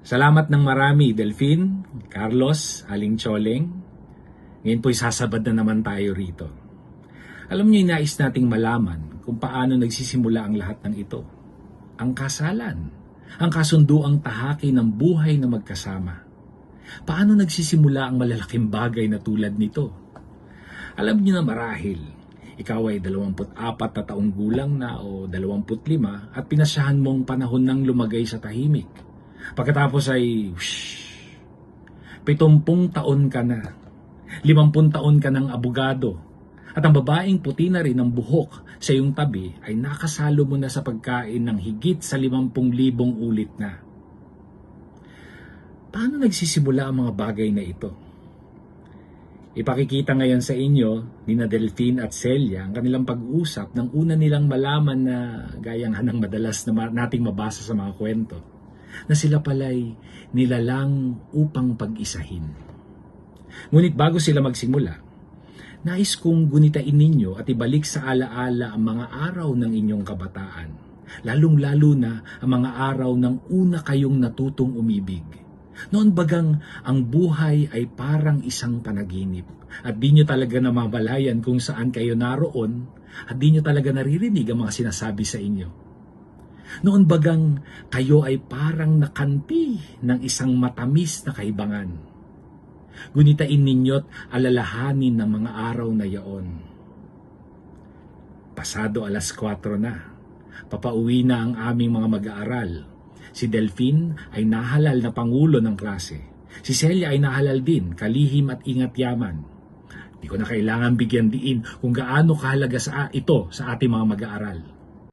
Salamat ng marami, Delphine, Carlos, Aling Choleng. Ngayon po'y sasabad na naman tayo rito. Alam niyo, nais nating malaman kung paano nagsisimula ang lahat ng ito. Ang kasalan, ang kasunduang tahaki ng buhay na magkasama. Paano nagsisimula ang malalaking bagay na tulad nito? Alam niyo na marahil, ikaw ay 24 na taong gulang na o 25 at pinasyahan mong panahon ng lumagay sa tahimik. Pagkatapos ay 70 taon ka na, 50 taon ka ng abogado, at ang babaeng puti na rin ang buhok sa iyong tabi ay nakasalo mo na sa pagkain ng higit sa 50,000 ulit na. Paano nagsisimula ang mga bagay na ito? Ipakikita ngayon sa inyo ni na Delphine at Celia ang kanilang pag-uusap nang una nilang malaman na gayang hanang madalas na nating mabasa sa mga kwento, na sila pala'y nilalang upang pag-isahin. Ngunit bago sila magsimula, nais kong gunitain ninyo at ibalik sa alaala ang mga araw ng inyong kabataan, lalong-lalo na ang mga araw ng una kayong natutong umibig. Noon bagang ang buhay ay parang isang panaginip at di nyo talaga namamalayan kung saan kayo naroon at di nyo talaga naririnig ang mga sinasabi sa inyo. Noon bagang kayo ay parang nakanti ng isang matamis na kaibangan. Gunitain ninyo't alalahanin ng mga araw na yaon. Pasado 4:00 na. Papauwi na ang aming mga mag-aaral. Si Delphine ay nahalal na pangulo ng klase. Si Celia ay nahalal din, kalihim at ingat yaman. Di ko na kailangan bigyan diin kung gaano kahalaga ito sa ating mga mag-aaral.